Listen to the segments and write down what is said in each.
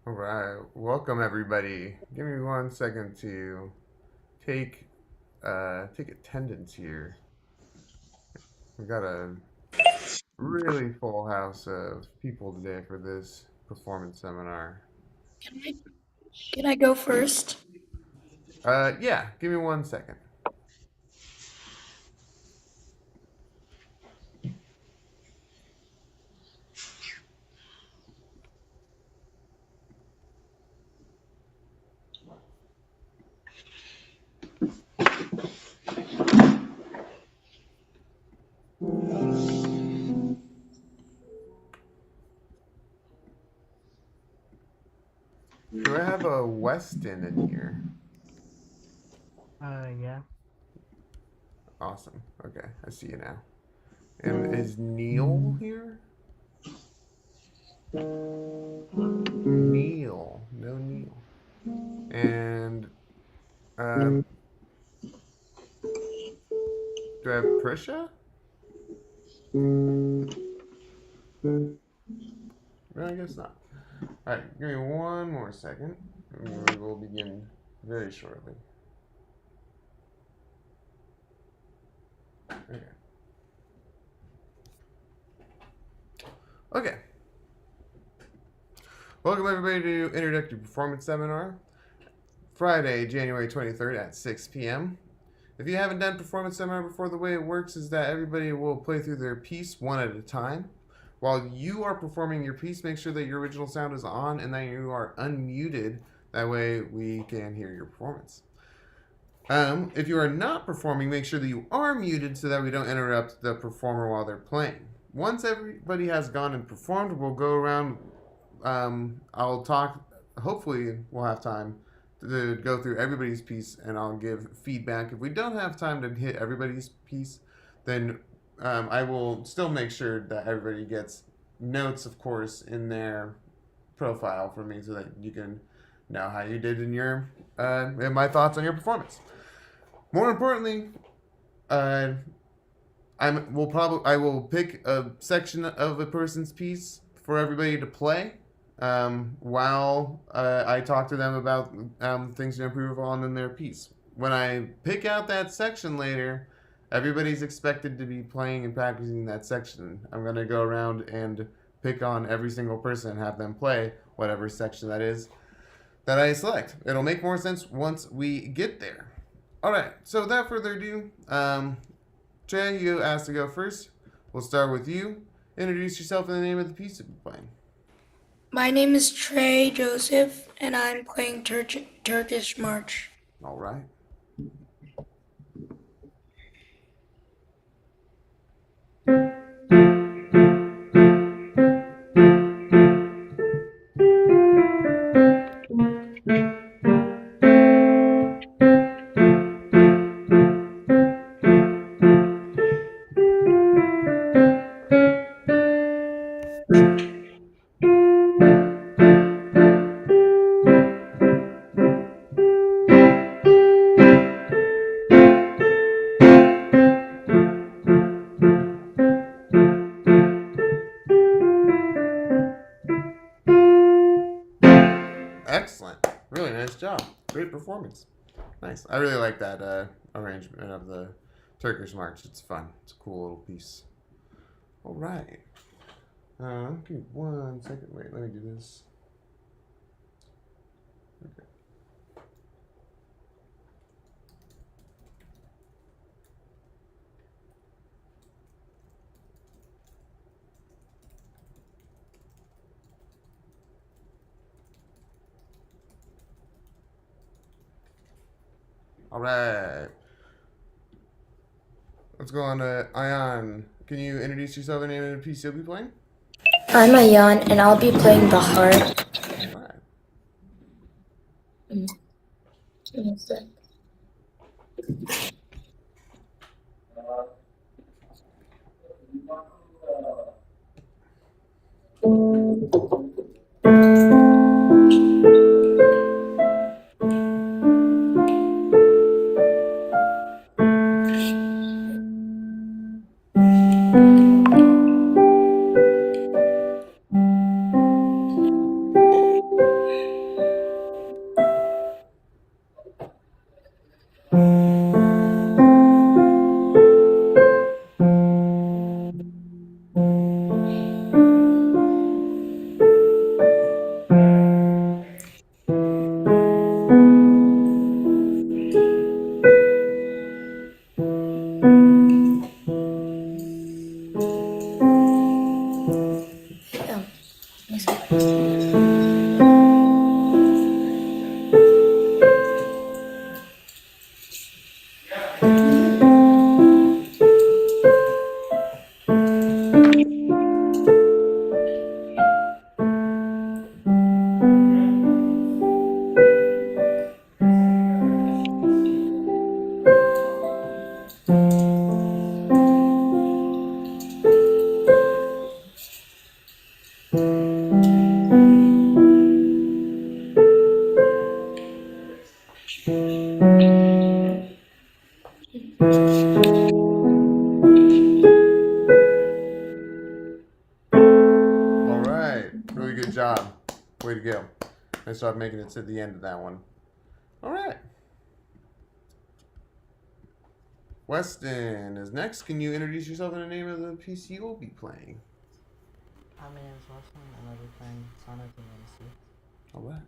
All right, welcome everybody. Give me 1 second to take take attendance here. We got a really full house of people today for this performance seminar. Can I, can I go first? Yeah, give me 1 second. Do I have a Weston in here? Yeah. Awesome. Okay, I see you now. And is Neil here? Neil, no Neil. And um, do I have Prisha? No, I guess not. All right, give me one more second. We will begin very shortly. Okay. Okay. Welcome everybody to Introductory Performance Seminar, Friday, January 23rd at 6 p.m. If you haven't done performance seminar before, the way it works is that everybody will play through their piece one at a time. While you are performing your piece, make sure that your original sound is on and that you are unmuted. That way we can hear your performance. If you are not performing, make sure that you are muted so that we don't interrupt the performer while they're playing. Once everybody has gone and performed, we'll go around. I'll talk. Hopefully, we'll have time to go through everybody's piece and I'll give feedback. If we don't have time to hit everybody's piece, then I will still make sure that everybody gets notes, of course, in their profile for me so that you can know how you did in your and my thoughts on your performance. More importantly, uh, I will pick a section of a person's piece for everybody to play while I talk to them about things to improve on in their piece. When I pick out that section later, everybody's expected to be playing and practicing that section. I'm going to go around and pick on every single person and have them play whatever section that is that I select. It'll make more sense once we get there. All right, so without further ado, Jay, you asked to go first. We'll start with you. Introduce yourself and the name of the piece you're playing. My name is Trey Joseph, and I'm playing Turkish March. All right. Excellent. Really nice job. Great performance. Nice. I really like that arrangement of the Turkish march. It's fun. It's a cool little piece. All right. Give me 1 second. Wait, let me do this. Okay. All right. Let's go on to Ion. Can you introduce yourself and name of the piece you'll be playing? I'm Ayan, and I'll be playing the harp. All right. Give me a sec. All right, really good job. Way to go. Nice job making it to the end of that one. All right. Weston is next. Can you introduce yourself and the name of the piece you'll be playing? Hi, my name is Weston, and I'll be playing Sonic and Odyssey. All right.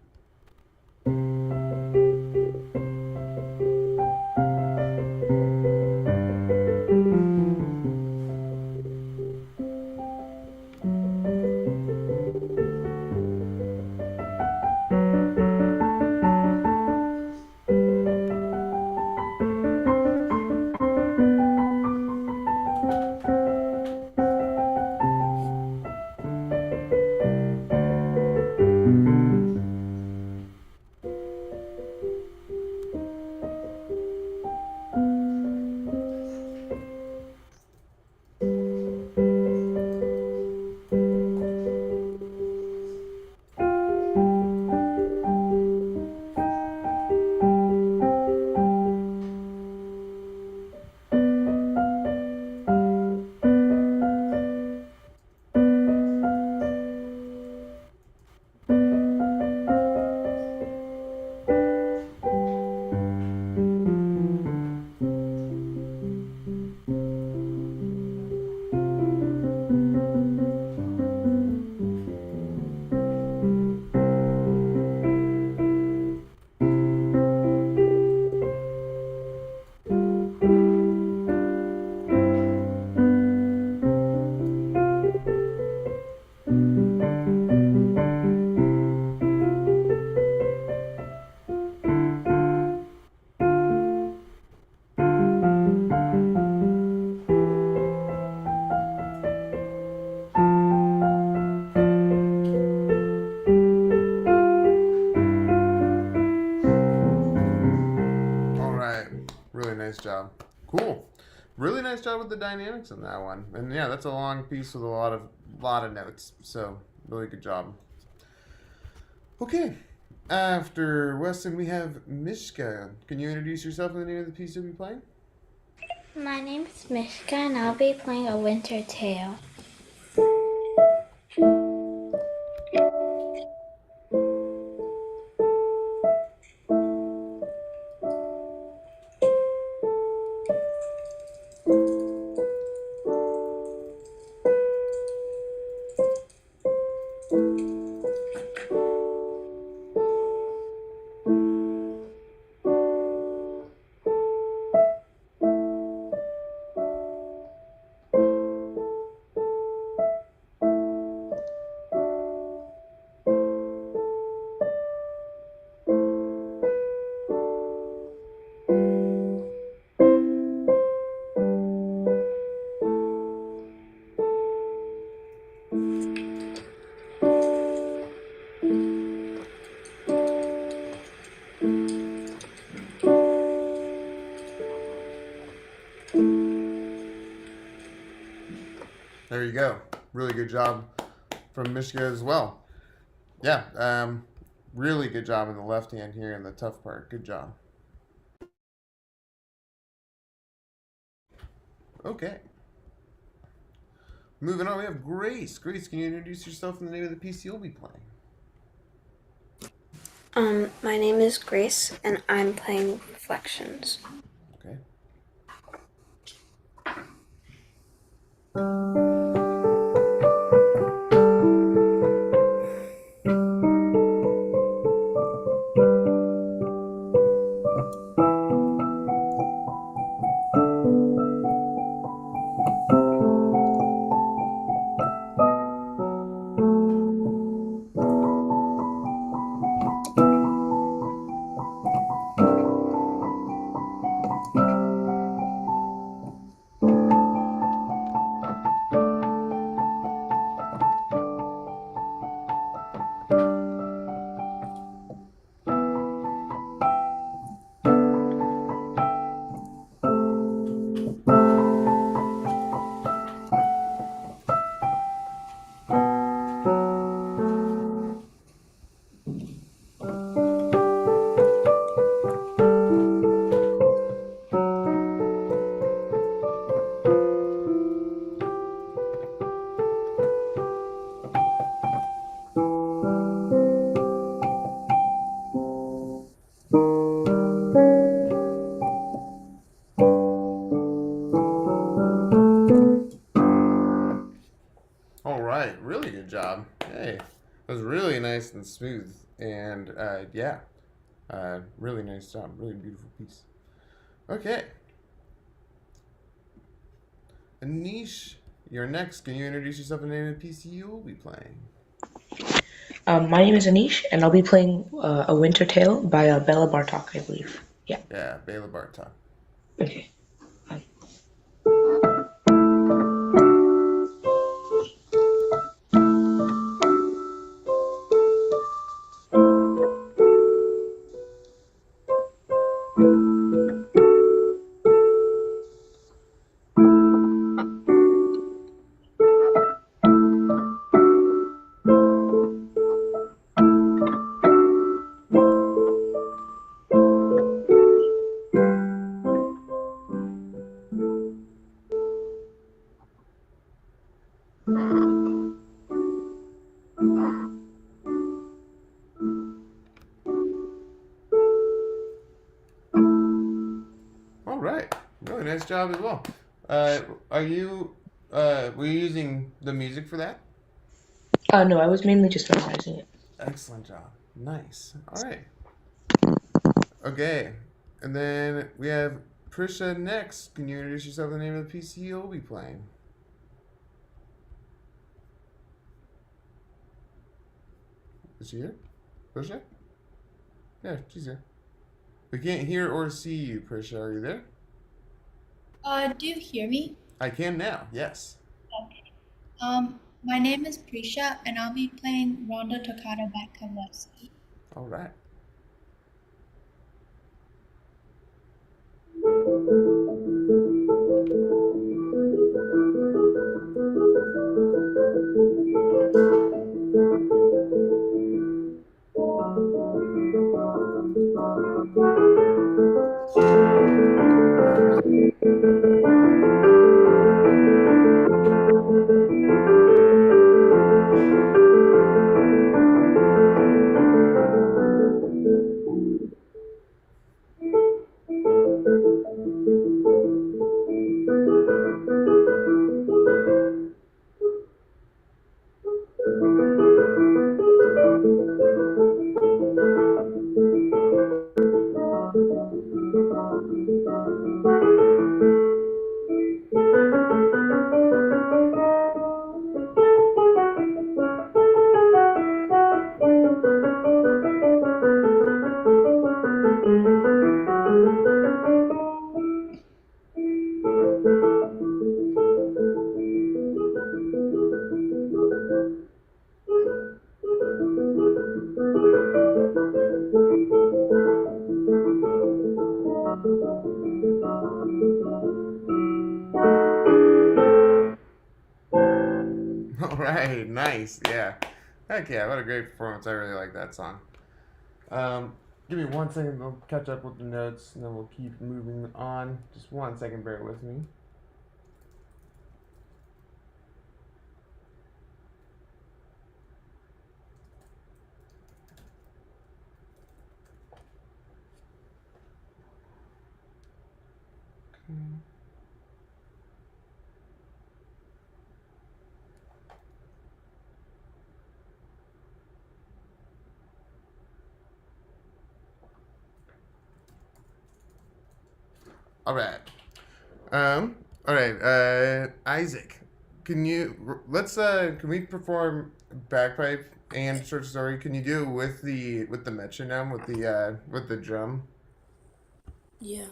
All right. Really nice job. Cool. Really nice job with the dynamics in that one. And yeah, that's a long piece with a lot of notes. So really good job. Okay. After Weston, we have Mishka. Can you introduce yourself and the name of the piece you'll be playing? My name is Mishka, and I'll be playing A Winter Tale. There you go. Really good job from Mishka as well. Yeah, really good job in the left hand here in the tough part. Good job. Okay. Moving on, we have Grace. Grace, can you introduce yourself and the name of the piece you'll be playing? My name is Grace, and I'm playing Reflections. Okay. All right, really good job. Hey, that was really nice and smooth, and yeah, really nice job. Really beautiful piece. Okay, Anish, you're next. Can you introduce yourself and name of the piece you will be playing? My name is Anish, and I'll be playing A Winter Tale by Bella Bartok, I believe. Yeah. Yeah, Bela Bartok. Okay. All right, really nice job as well. Are you were you using the music for that? No, I was mainly just memorizing it. Excellent job. Nice. All right. Okay, and then we have Prisha next. Can you introduce yourself and the name of the piece you'll be playing? Is she here? Prisha? Yeah, she's here. We can't hear or see you, Prisha. Are you there? Do you hear me? I can now. Yes. Okay. My name is Prisha, and I'll be playing Rondo Toccata by Kowalski. All right. All right. Nice. Yeah. Heck yeah! What a great performance. I really like that song. Give me 1 second. I'll catch up with the notes, and then we'll keep moving on. Just 1 second. Bear with me. All right. All right. Isaac, can we perform bagpipe and short story? Can you do it with the metronome with the drum? Yeah.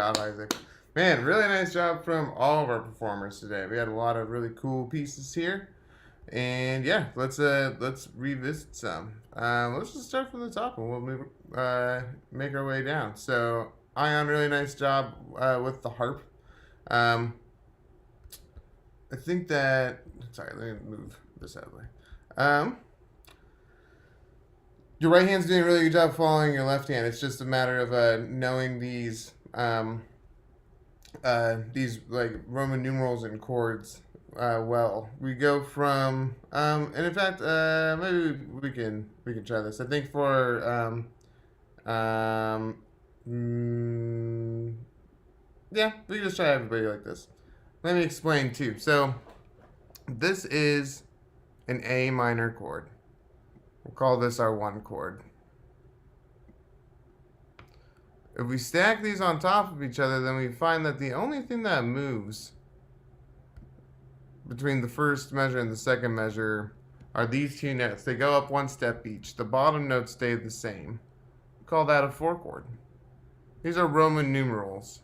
job, Isaac. Man, really nice job from all of our performers today. We had a lot of really cool pieces here. And yeah, let's revisit some. Let's just start from the top and we'll make our way down. So Ion, really nice job with the harp. I think that, sorry, let me move this out of the way. Your right hand's doing a really good job following your left hand. It's just a matter of knowing these like Roman numerals and chords well. We go from and in fact maybe we can try this. I think for yeah, we can just try everybody like this. Let me explain too. So this is an A minor chord. We'll call this our 1 chord. If we stack these on top of each other, then we find that the only thing that moves between the first measure and the second measure are these 2 notes. They go up 1 step each. The bottom notes stay the same. We call that a 4 chord. These are Roman numerals.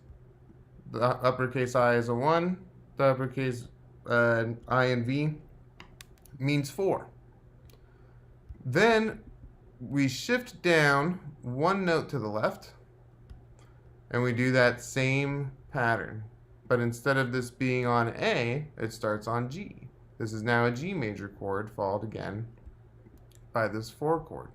The uppercase I is a 1. The uppercase I and V means 4. Then we shift down 1 note to the left. And we do that same pattern. But instead of this being on A, it starts on G. This is now a G major chord, followed again by this 4 chord.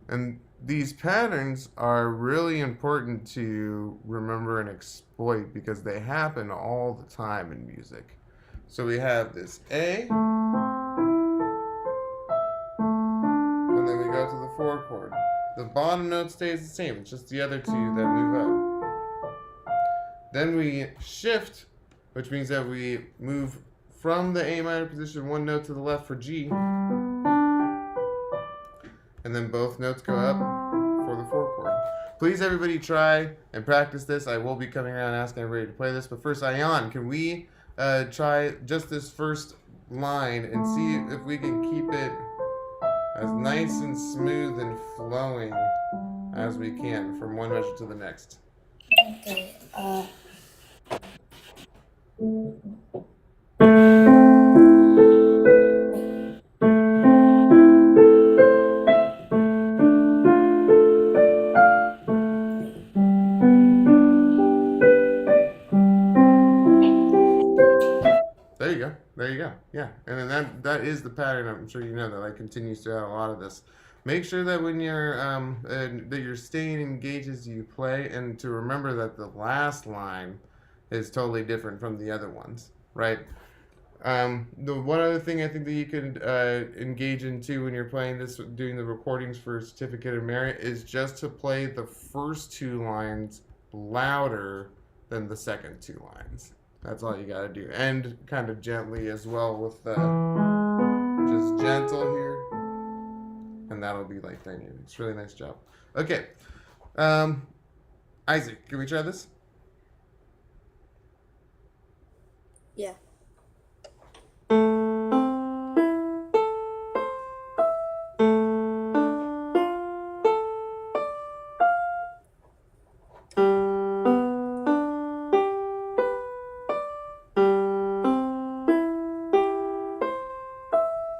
And these patterns are really important to remember and exploit because they happen all the time in music. So we have this A, and then we go to the 4 chord. The bottom note stays the same, it's just the other 2 that move up. Then we shift, which means that we move from the A minor position 1 note to the left for G, and then both notes go up for the 4 chord. Please everybody try and practice this. I will be coming around asking everybody to play this, but first, Ion, can we try just this first line and see if we can keep it as nice and smooth and flowing as we can from one measure to the next. Okay. There you go. There you go. Yeah, and then that is the pattern. I'm sure you know that like continues throughout a lot of this. Make sure that when you're that you're staying engaged as you play, and to remember that the last line is totally different from the other ones, right? The one other thing I think that you can engage in too when you're playing this, doing the recordings for Certificate of Merit, is just to play the first 2 lines louder than the second 2 lines. That's all you gotta do, and kind of gently as well with the just gentle here, and that'll be like dynamics. Really nice job. Okay, Isaac, can we try this? Yeah.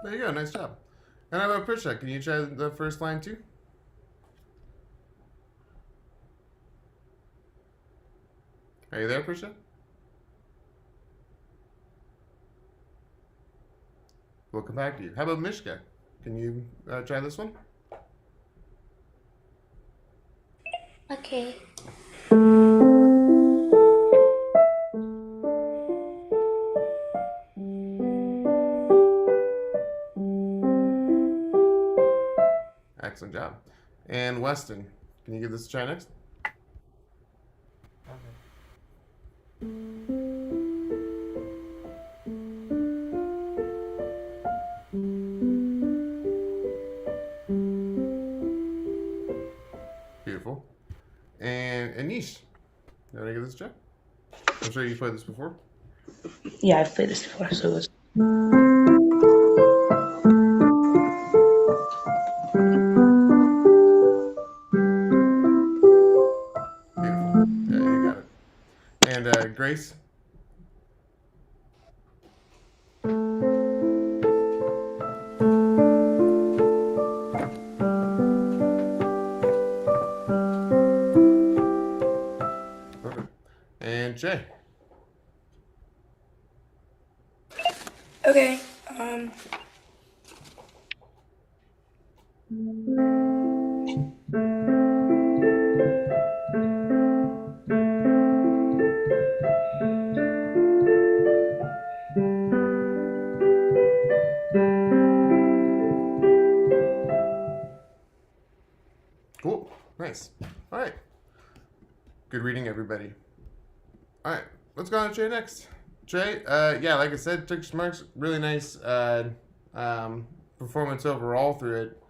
There you go, nice job. And how about Prisha? Can you try the first line too? Are you there, Prisha? We'll come back to you. How about Mishka? Can you try this one? Okay. Excellent job. And Weston, can you give this a try next? Okay. Beautiful. And Anish, you want to give this a try? I'm sure you've played this before. Yeah, I've played this before, so it's Beautiful. There Grace? Okay. And Jay? Okay. Cool. Nice. All right. Good reading, everybody. All right. Let's go on to Jay next. Jay, yeah, like I said, Turkish Marks, really nice performance overall through it.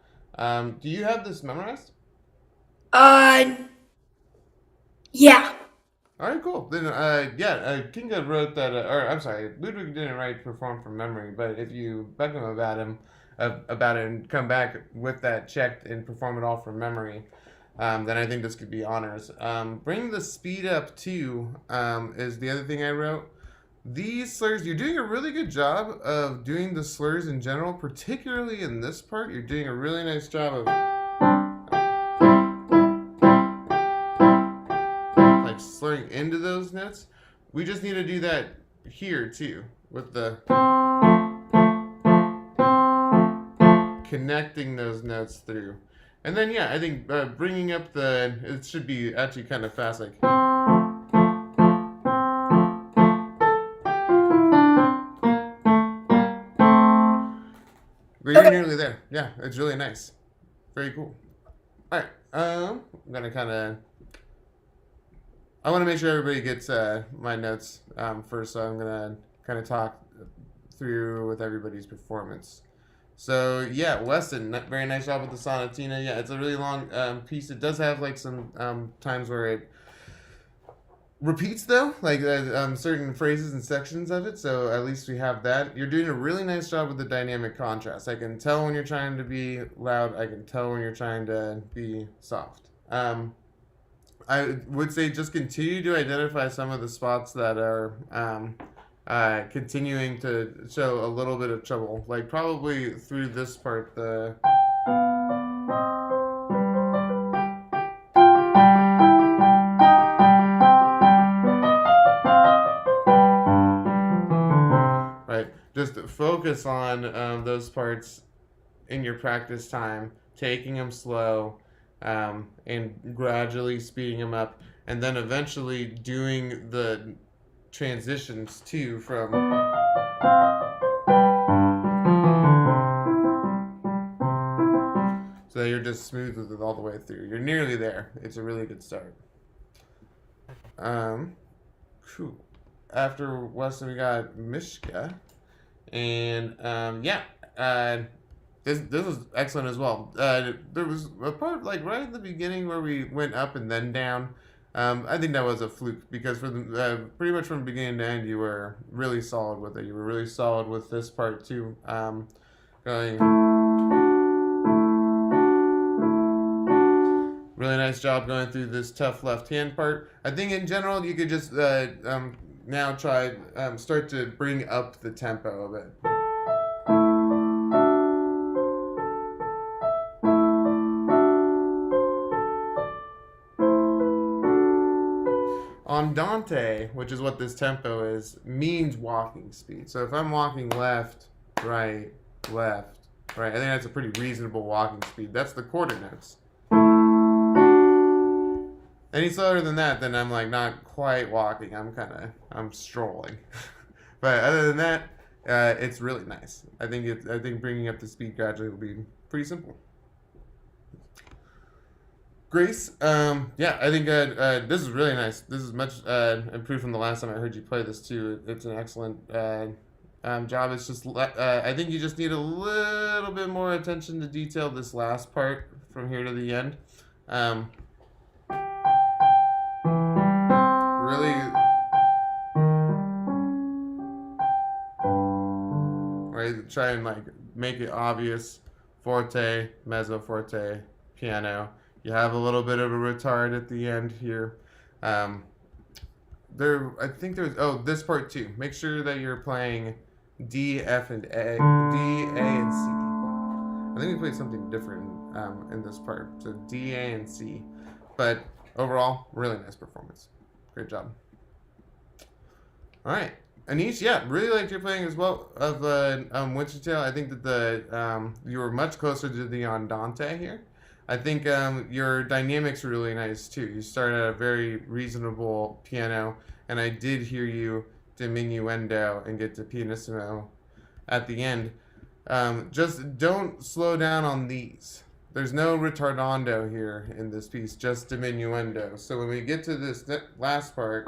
Do you have this memorized? Yeah. All right, cool. Then, Kinga wrote that, or I'm sorry, Ludwig didn't write perform from memory, but if you bug him about it and come back with that checked and perform it all from memory, then I think this could be honors. Bring the speed up too, is the other thing I wrote. These slurs, you're doing a really good job of doing the slurs in general, particularly in this part. You're doing a really nice job of like slurring into those notes. We just need to do that here too, with the connecting those notes through. And then, yeah, I think bringing up it should be actually kind of fast, like. But you're nearly there. Yeah, it's really nice. Very cool. All right, I'm gonna I want to make sure everybody gets my notes first, so I'm gonna kind of talk through with everybody's performance. So yeah, Weston, very nice job with the sonatina. Yeah, it's a really long piece. It does have like some times where it repeats though, like certain phrases and sections of it. So at least we have that. You're doing a really nice job with the dynamic contrast. I can tell when you're trying to be loud. I can tell when you're trying to be soft. I would say just continue to identify some of the spots that are continuing to show a little bit of trouble. Like probably through this part, the right. Just focus on those parts in your practice time, taking them slow, and gradually speeding them up, and then eventually doing the transitions too from so that you're just smooth with it all the way through. You're nearly there. It's a really good start. Cool. After Weston, we got Mishka, and this was excellent as well. There was a part like right at the beginning where we went up and then down. I think that was a fluke because for the pretty much from beginning to end, you were really solid with it. You were really solid with this part too. Going really nice job going through this tough left hand part. I think in general you could just now try start to bring up the tempo a bit. Andante, which is what this tempo is, means walking speed. So if I'm walking left, right, I think that's a pretty reasonable walking speed. That's the quarter notes. Any slower than that, then I'm like not quite walking. I'm strolling. But other than that, it's really nice. I think bringing up the speed gradually will be pretty simple. Grace, I think this is really nice. This is much improved from the last time I heard you play this too. It's an excellent job. It's just I think you just need a little bit more attention to detail this last part from here to the end. Really, right? Try and like make it obvious. Forte, mezzo forte, piano. You have a little bit of a retard at the end here. I think there's this part too. Make sure that you're playing D, F, and A, D, A, and C. I think we played something different in this part. So D, A, and C. But overall, really nice performance. Great job. All right, Anish, yeah, really liked your playing as well of Winter Tale. I think that you were much closer to the Andante here. I think your dynamics were really nice too. You started at a very reasonable piano, and I did hear you diminuendo and get to pianissimo at the end. Just don't slow down on these. There's no ritardando here in this piece, just diminuendo. So when we get to this last part,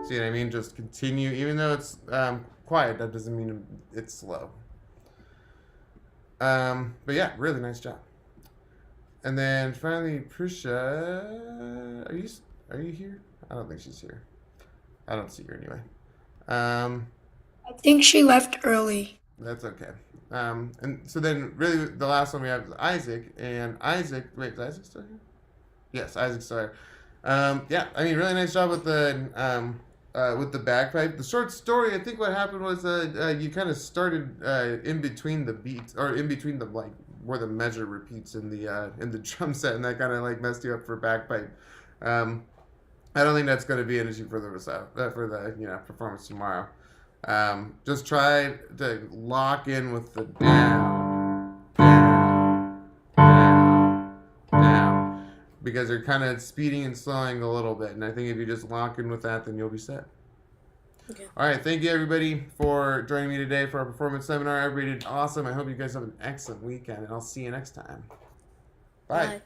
see what I mean? Just continue, even though it's quiet. That doesn't mean it's slow. But yeah, really nice job. And then finally, Prisha, are you here? I don't think she's here. I don't see her anyway. I think she left early. That's okay. And so then really the last one we have is Isaac. And Isaac, wait, is Isaac still here? Yes, Isaac's still here. Yeah, I mean, really nice job with the bagpipe. The short story, I think what happened was you kind of started in between the beats, or in between the like where the measure repeats in the drum set, and that kind of like messed you up for bagpipe. I don't think that's going to be an issue for the performance tomorrow. Just try to lock in with the down, down, down, down, because they're kind of speeding and slowing a little bit. And I think if you just lock in with that, then you'll be set. Okay. All right. Thank you, everybody, for joining me today for our performance seminar. Everybody did awesome. I hope you guys have an excellent weekend, and I'll see you next time. Bye. Bye.